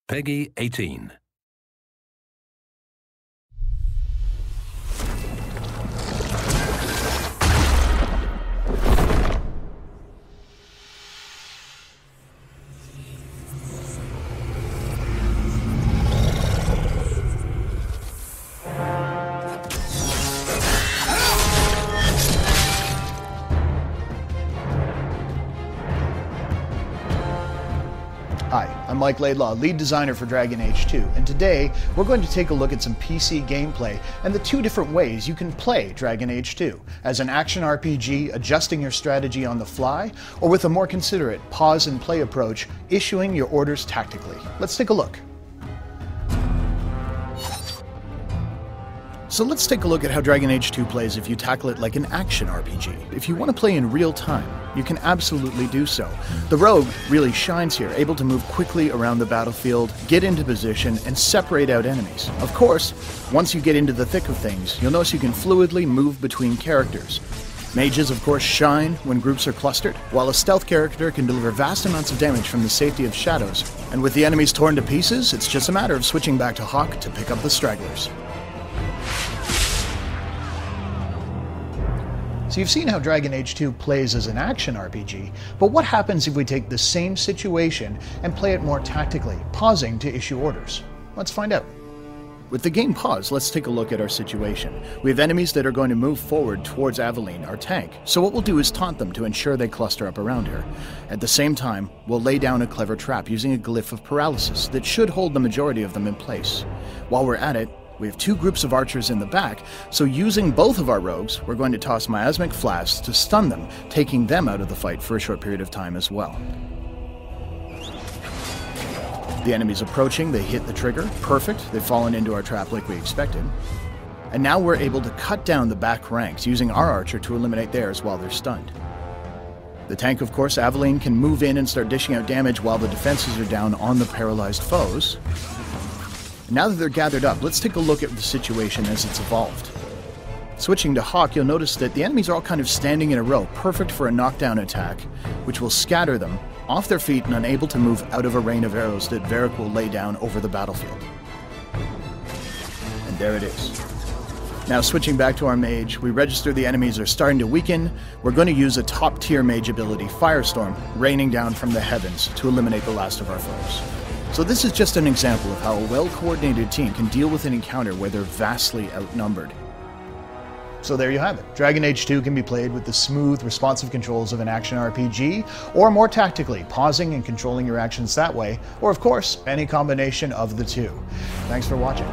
Peggy 18. Hi, I'm Mike Laidlaw, lead designer for Dragon Age 2, and today we're going to take a look at some PC gameplay and the two different ways you can play Dragon Age 2, as an action RPG adjusting your strategy on the fly, or with a more considerate pause and play approach, issuing your orders tactically. Let's take a look. So let's take a look at how Dragon Age 2 plays if you tackle it like an action RPG. If you want to play in real time, you can absolutely do so. The rogue really shines here, able to move quickly around the battlefield, get into position, and separate out enemies. Of course, once you get into the thick of things, you'll notice you can fluidly move between characters. Mages, of course, shine when groups are clustered, while a stealth character can deliver vast amounts of damage from the safety of shadows. And with the enemies torn to pieces, it's just a matter of switching back to Hawk to pick up the stragglers. So you've seen how Dragon Age 2 plays as an action RPG, but what happens if we take the same situation and play it more tactically, pausing to issue orders? Let's find out. With the game paused, let's take a look at our situation. We have enemies that are going to move forward towards Aveline, our tank, so what we'll do is taunt them to ensure they cluster up around her. At the same time, we'll lay down a clever trap using a glyph of paralysis that should hold the majority of them in place. While we're at it, we have two groups of archers in the back, so using both of our rogues, we're going to toss miasmic flasks to stun them, taking them out of the fight for a short period of time as well. The enemy's approaching, they hit the trigger, perfect, they've fallen into our trap like we expected. And now we're able to cut down the back ranks, using our archer to eliminate theirs while they're stunned. The tank, of course, Aveline, can move in and start dishing out damage while the defenses are down on the paralyzed foes. Now that they're gathered up, let's take a look at the situation as it's evolved. Switching to Hawk, you'll notice that the enemies are all kind of standing in a row, perfect for a knockdown attack, which will scatter them off their feet and unable to move out of a rain of arrows that Varric will lay down over the battlefield. And there it is. Now switching back to our mage, we register the enemies are starting to weaken. We're going to use a top-tier mage ability, Firestorm, raining down from the heavens to eliminate the last of our foes. So this is just an example of how a well-coordinated team can deal with an encounter where they're vastly outnumbered. So there you have it. Dragon Age 2 can be played with the smooth, responsive controls of an action RPG, or more tactically, pausing and controlling your actions that way, or of course, any combination of the two. Thanks for watching.